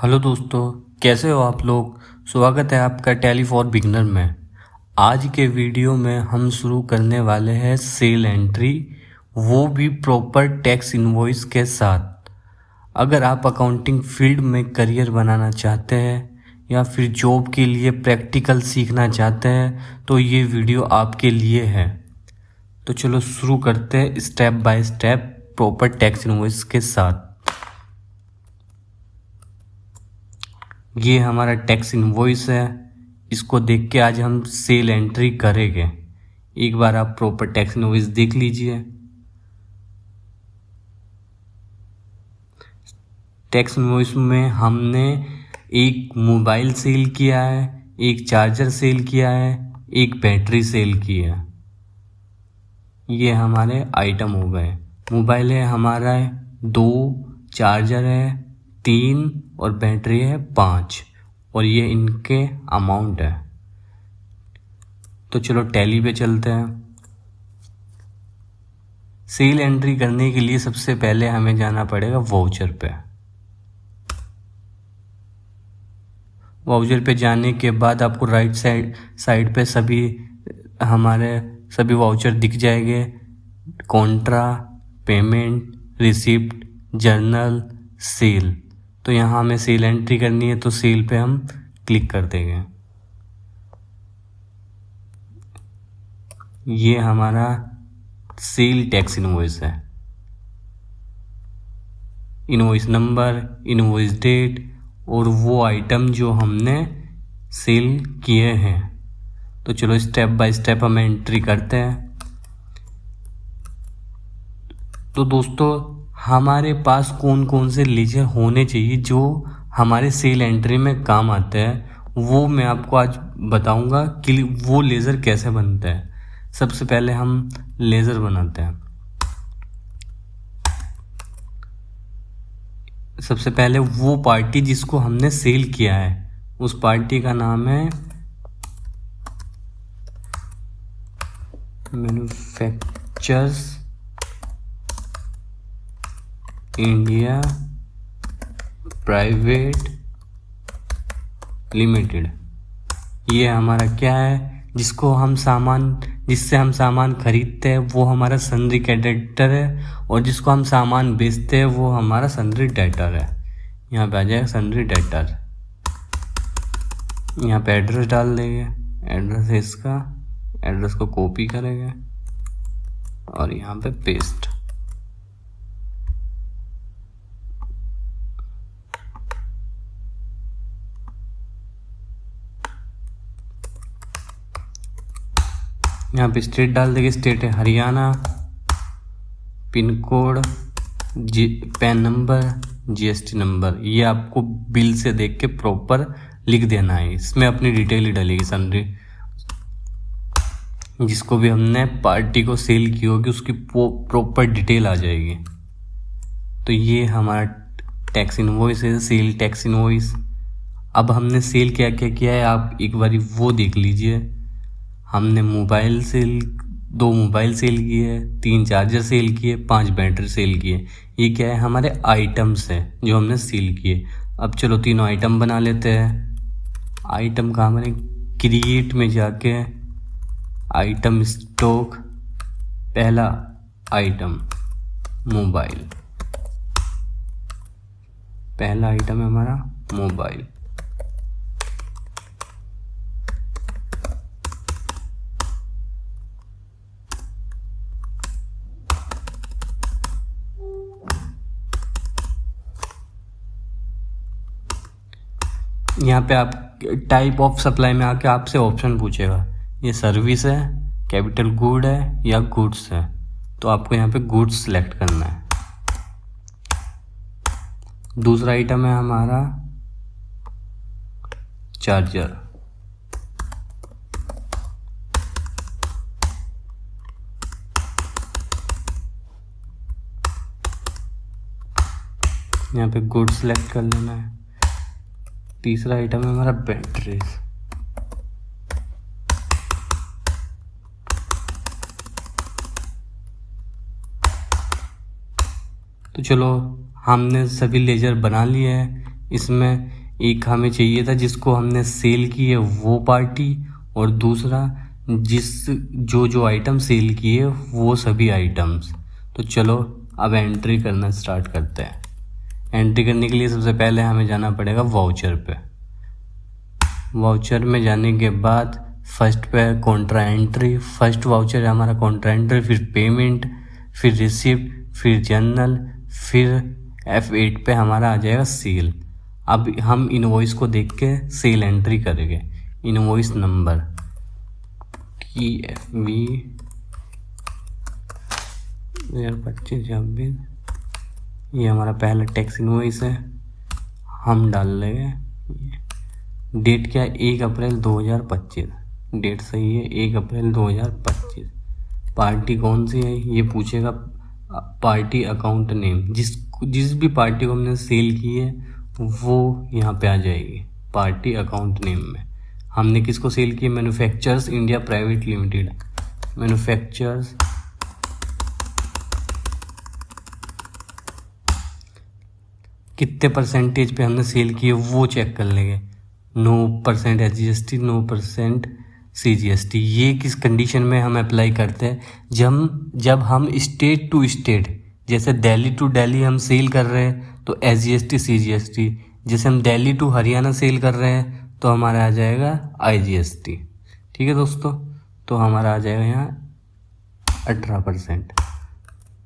Hello दोस्तों, कैसे हो आप लोग। स्वागत है आपका टैली फॉर बिगनर में। आज के वीडियो में हम शुरू करने वाले हैं सेल एंट्री, वो भी प्रॉपर टैक्स इनवॉइस के साथ। अगर आप अकाउंटिंग फील्ड में करियर बनाना चाहते हैं या फिर जॉब के लिए प्रैक्टिकल सीखना चाहते हैं तो ये वीडियो आपके लिए है। तो चलो शुरू करते हैं step by step proper tax invoice के साथ। ये हमारा टैक्स इनवॉइस है, इसको देख के आज हम सेल एंट्री करेंगे। एक बार आप प्रॉपर टैक्स इनवॉइस देख लीजिए। टैक्स इनवॉइस में हमने एक मोबाइल सेल किया है, एक चार्जर सेल किया है, एक बैटरी सेल की है। ये हमारे आइटम हो गए। मोबाइल है हमारा 2, चार्जर है 3 और बैटरी है 5 और ये इनके अमाउंट है। तो चलो टैली पे चलते हैं। सेल एंट्री करने के लिए सबसे पहले हमें जाना पड़ेगा वाउचर पे। वाउचर पे जाने के बाद आपको राइट साइड पे हमारे सभी वाउचर दिख जाएंगे। Contra, payment, receipt, journal, sale. तो यहाँ हमें सेल एंट्री करनी है तो सेल पे हम क्लिक कर देंगे। ये हमारा सेल टैक्स इनवॉइस है। इनवॉइस नंबर, इनवॉइस डेट और वो आइटम जो हमने सेल किए हैं। तो चलो स्टेप बाय स्टेप हम एंट्री करते हैं। तो दोस्तों, हमारे पास कौन कौन से लेजर होने चाहिए जो हमारे सेल एंट्री में काम आते हैं, वो मैं आपको आज बताऊंगा कि वो लेज़र कैसे बनता है। सबसे पहले हम लेज़र बनाते हैं। सबसे पहले वो पार्टी जिसको हमने सेल किया है उस पार्टी का नाम है मैन्युफैक्चरर्स इंडिया प्राइवेट लिमिटेड। ये हमारा क्या है, जिससे हम सामान खरीदते हैं वो हमारा सन्ड्री क्रेडिटर है और जिसको हम सामान बेचते हैं वो हमारा सन्ड्री डेटर है। यहाँ पे आ जाएगा सन्ड्री डेटर। यहाँ पे एड्रेस डाल देंगे। एड्रेस है इसका, एड्रेस को कॉपी करेंगे और यहाँ पे पेस्ट। यहाँ पे स्टेट डाल देंगे। स्टेट है Haryana. Pin code, pan number, GST number, ये आपको बिल से देख के प्रॉपर लिख देना है। इसमें अपनी डिटेल ही डलेगी सन्ड्री, जिसको भी हमने पार्टी को सेल की होगी उसकी प्रॉपर डिटेल आ जाएगी। तो ये हमारा टैक्स इनवॉइस है, सेल टैक्स इनवॉइस। अब हमने सेल क्या क्या किया है आप एक बारी वो देख लीजिए। हमने 2 मोबाइल सेल किए, 3 चार्जर सेल किए, 5 बैटरी सेल किए। ये क्या है, हमारे आइटम्स हैं जो हमने सेल किए। अब चलो तीनों आइटम बना लेते हैं। आइटम का हमारे क्रिएट में जाके आइटम स्टॉक, पहला आइटम मोबाइल। पहला आइटम है हमारा मोबाइल। यहाँ पे आप टाइप ऑफ सप्लाई में आके आपसे ऑप्शन पूछेगा, ये सर्विस है, कैपिटल गुड है या गुड्स है। तो आपको यहाँ पे गुड्स सेलेक्ट करना है। दूसरा आइटम है हमारा चार्जर। यहाँ पे गुड्स सेलेक्ट कर लेना है। तीसरा आइटम है हमारा बैटरी। तो चलो हमने सभी लेजर बना लिए हैं। इसमें एक हमें चाहिए था जिसको हमने सेल की है वो पार्टी, और दूसरा जो आइटम सेल किए वो सभी आइटम्स। तो चलो अब एंट्री करना स्टार्ट करते हैं। एंट्री करने के लिए सबसे पहले हमें जाना पड़ेगा वाउचर पे। वाउचर में जाने के बाद फर्स्ट पे कॉन्ट्रा एंट्री, फर्स्ट वाउचर है हमारा कॉन्ट्रा एंट्री, फिर पेमेंट, फिर रिसिप्ट, फिर जर्नल, फिर F8 पे हमारा आ जाएगा सेल। अब हम इनवॉइस को देख के सेल एंट्री करेंगे। इनवॉइस नंबर TFV 2025-26, ये हमारा पहला टैक्स इनवॉइस है। हम डाल लेंगे डेट क्या है, 1 अप्रैल 2025, डेट सही है 1 अप्रैल 2025। पार्टी कौन सी है ये पूछेगा, पार्टी अकाउंट नेम, जिस भी पार्टी को हमने सेल की है वो यहाँ पे आ जाएगी पार्टी अकाउंट नेम में। हमने किसको सेल की, manufacturers India private limited, manufacturers कितने परसेंटेज पे हमने सेल की है वो चेक कर लेंगे। 9% SGST, 9% CGST। ये किस कंडीशन में हम अप्लाई करते हैं, जब हम स्टेट टू स्टेट, जैसे दिल्ली टू दिल्ली हम सेल कर रहे हैं तो SGST CGST, जैसे हम दिल्ली टू हरियाणा सेल कर रहे हैं तो हमारा आ जाएगा IGST। ठीक है दोस्तों, तो हमारा आ जाएगा यहाँ 18%।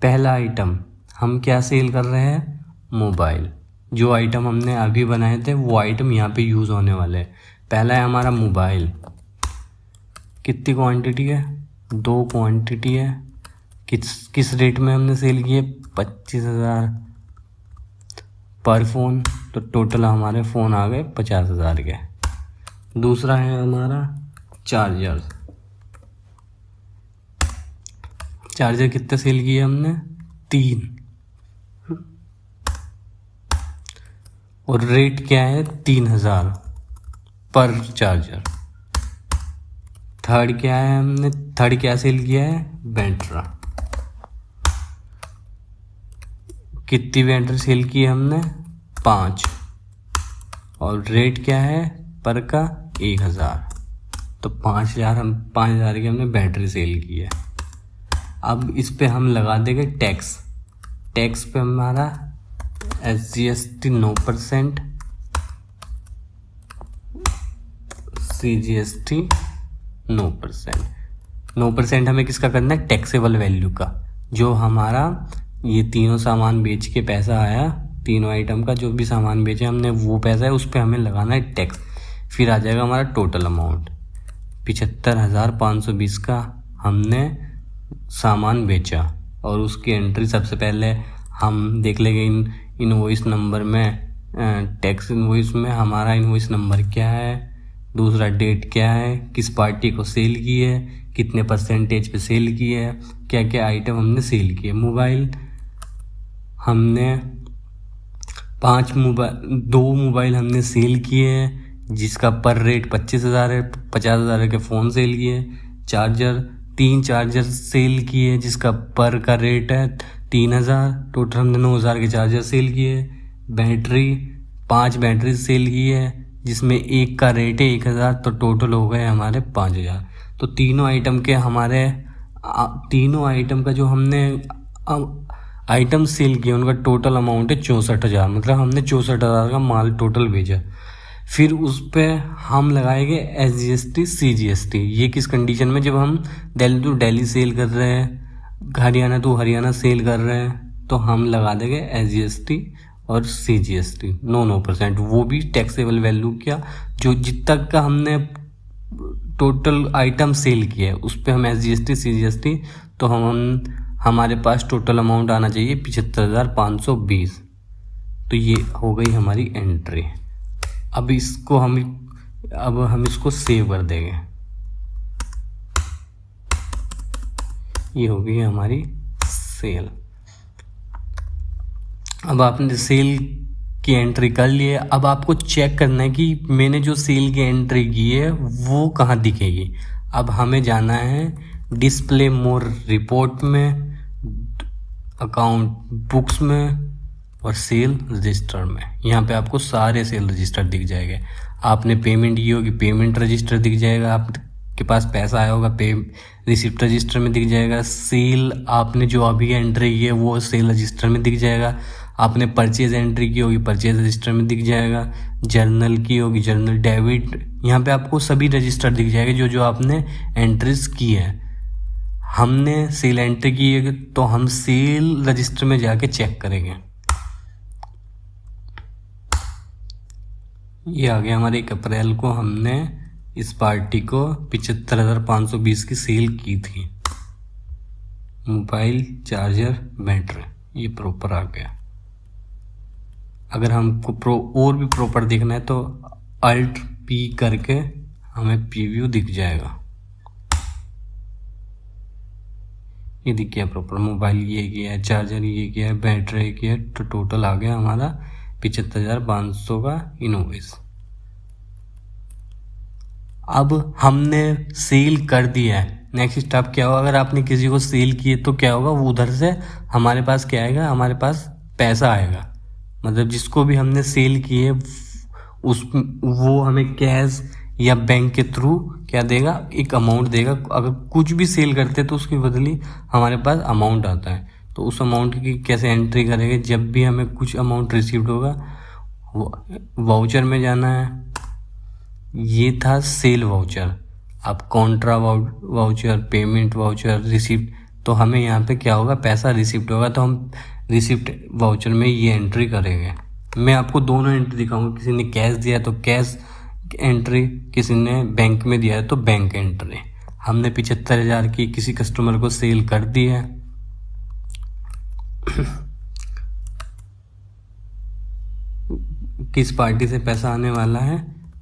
पहला आइटम हम क्या सेल कर रहे हैं, मोबाइल। जो आइटम हमने अभी बनाए थे वो आइटम यहाँ पे यूज़ होने वाले हैं। पहला है हमारा मोबाइल। कितनी क्वांटिटी है, 2 क्वांटिटी है। किस रेट में हमने सेल किए, 25,000 पर फ़ोन, तो टोटल हमारे फ़ोन आ गए 50,000 के। दूसरा है हमारा चार्जर। चार्जर कितने सेल किए हमने, 3, और रेट क्या है 3,000 पर चार्जर। थर्ड क्या है, हमने थर्ड क्या सेल किया है, बैटरा। कितनी बैटरी सेल की है हमने, 5, और रेट क्या है पर का 1,000, तो 5,000 की हमने बैटरी सेल की है। अब इस पे हम लगा देंगे टैक्स। टैक्स पे हमारा SGST 9%, CGST 9%। हमें किसका करना है, टैक्सेबल वैल्यू का। जो हमारा ये तीनों सामान बेच के पैसा आया, तीनों आइटम का जो भी सामान बेचे हमने वो पैसा है, उस पर हमें लगाना है टैक्स। फिर आ जाएगा हमारा टोटल अमाउंट, 75,520 का हमने सामान बेचा। और उसकी एंट्री सबसे पहले हम देख लेंगे इनवॉइस नंबर में, टैक्स इनवॉइस में हमारा इनवॉइस नंबर क्या है, दूसरा डेट क्या है, किस पार्टी को सेल की है, कितने परसेंटेज पे सेल की है, क्या क्या आइटम हमने सेल किए। मोबाइल हमने 2 मोबाइल हमने सेल किए हैं जिसका पर रेट 25,000 है, 50,000 के फ़ोन सेल किए। चार्जर 3 चार्जर सेल किए जिसका पर का रेट है 3,000, टोटल हमने 9,000 के चार्जर सेल किए। बैटरी 5 बैटरी सेल की है जिसमें एक का रेट है 1,000, तो टोटल हो गए हमारे 5,000। तो तीनों आइटम का जो हमने आइटम सेल किए उनका टोटल अमाउंट है 64,000, मतलब हमने 64,000 का माल टोटल भेजा। फिर उस पर हम लगाएंगे SGST CGST। ये किस कंडीशन में, जब हम दिल्ली टू दिल्ली सेल कर रहे हैं, हरियाणा टू हरियाणा सेल कर रहे हैं, तो हम लगा देंगे SGST और CGST 9%। वो भी टैक्सेबल वैल्यू क्या, जो जितना का हमने टोटल आइटम सेल किया है उस पर हम SGST CGST, तो हमारे पास टोटल अमाउंट आना चाहिए 75,520। तो ये हो गई हमारी एंट्री। अब हम इसको सेव कर देंगे। ये हो गई हमारी सेल। अब आपने सेल की एंट्री कर ली है। अब आपको चेक करना है कि मैंने जो सेल की एंट्री की है वो कहाँ दिखेगी। अब हमें जाना है डिस्प्ले मोर रिपोर्ट में, अकाउंट बुक्स में, और सेल रजिस्टर में। यहाँ पे आपको सारे सेल रजिस्टर दिख जाएंगे। आपने पेमेंट की होगी, पेमेंट रजिस्टर दिख जाएगा, आपके पास पैसा आया होगा, पे रिसिप्ट रजिस्टर में दिख जाएगा। सेल आपने जो अभी एंट्री की है वो सेल रजिस्टर में दिख जाएगा। आपने परचेज एंट्री की होगी, परचेज रजिस्टर में दिख जाएगा। जर्नल की होगी, जर्नल डेबिट, यहाँ पे आपको सभी रजिस्टर दिख जाएंगे जो जो आपने एंट्रीज की है। हमने सेल एंट्री की है तो हम सेल रजिस्टर में जाके चेक करेंगे। ये आ गया हमारे 1 अप्रैल को हमने इस पार्टी को 75,520 की सेल की थी। मोबाइल, चार्जर, बैटरी, ये प्रॉपर आ गया। अगर हमको और भी प्रॉपर देखना है तो अल्ट पी करके हमें प्रीव्यू दिख जाएगा। ये दिख गया प्रॉपर। मोबाइल ये किया है, चार्जर ये किया है, बैटरी किया है, तो टोटल आ गया हमारा 75,500 का इनवॉइस। अब हमने सेल कर दिया है, नेक्स्ट स्टेप क्या होगा? अगर आपने किसी को सेल किए तो क्या होगा? वो उधर से हमारे पास क्या आएगा? हमारे पास पैसा आएगा। मतलब जिसको भी हमने सेल किए वो हमें कैश या बैंक के थ्रू क्या देगा? एक अमाउंट देगा। अगर कुछ भी सेल करते तो उसकी बदली हमारे पास अमाउंट आता है। तो उस अमाउंट की कैसे एंट्री करेंगे? जब भी हमें कुछ अमाउंट रिसीव्ड होगा, वाउचर में जाना है। ये था सेल वाउचर। अब Contra voucher, payment voucher, receipt, तो हमें यहाँ पे क्या होगा? पैसा रिसिप्ट होगा, तो हम रिसिप्ट वाउचर में ये एंट्री करेंगे। मैं आपको दोनों एंट्री दिखाऊंगा। किसी ने कैश दिया तो कैश एंट्री, किसी ने बैंक में दिया है तो बैंक एंट्री। हमने 75,000 की किसी कस्टमर को सेल कर दी है। किस पार्टी से पैसा आने वाला है?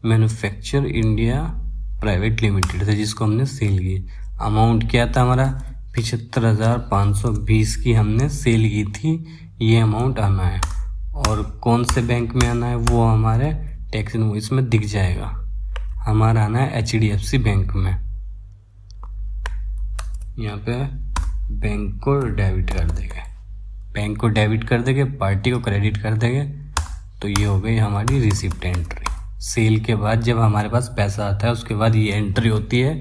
मैन्युफैक्चर इंडिया प्राइवेट लिमिटेड से, जिसको हमने सेल की। अमाउंट क्या था हमारा? 75,520 की हमने सेल की थी। ये अमाउंट आना है और कौन से बैंक में आना है वो हमारे टैक्स इनवॉइस में दिख जाएगा। हमारा आना है HDFC बैंक में। यहाँ पे बैंक को डेबिट कर देंगे, बैंक को डेबिट कर देंगे, पार्टी को क्रेडिट कर देंगे। तो ये हो गई हमारी रिसिप्ट एंट्री। सेल के बाद जब हमारे पास पैसा आता है उसके बाद ये एंट्री होती है।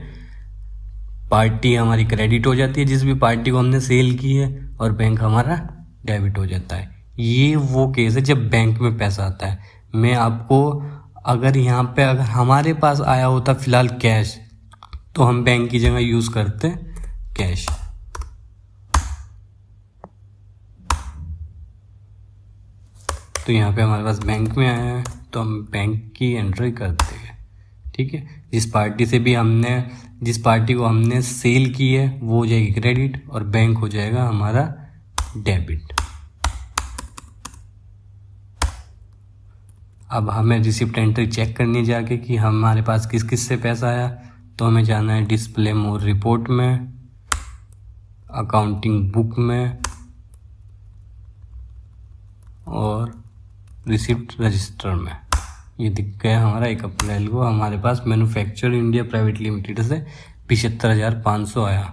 पार्टी हमारी क्रेडिट हो जाती है जिस भी पार्टी को हमने सेल की है, और बैंक हमारा डेबिट हो जाता है। ये वो केस है जब बैंक में पैसा आता है। मैं आपको अगर यहाँ पे अगर हमारे पास आया होता फिलहाल कैश, तो हम बैंक की जगह यूज़ करते कैश। तो यहाँ पे हमारे पास बैंक में आया है तो हम बैंक की एंट्री करते हैं। ठीक है, जिस पार्टी को हमने सेल की है वो हो जाएगी क्रेडिट और बैंक हो जाएगा हमारा डेबिट। अब हमें रिसिप्ट एंट्री चेक करनी जाके कि हमारे पास किस किस से पैसा आया। तो हमें जाना है डिस्प्ले मोर रिपोर्ट में, अकाउंटिंग बुक में और रिसिप्ट रजिस्टर में। ये दिख गया हमारा 1 अप्रैल को हमारे पास मैन्युफैक्चर इंडिया प्राइवेट लिमिटेड से 75,500 आया।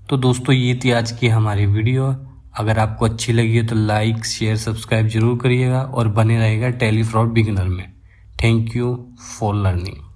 तो दोस्तों ये थी आज की हमारी वीडियो। अगर आपको अच्छी लगी है तो लाइक, शेयर, सब्सक्राइब जरूर करिएगा और बने रहेगा टैली फ्रॉड बिगिनर में। Thank you for learning.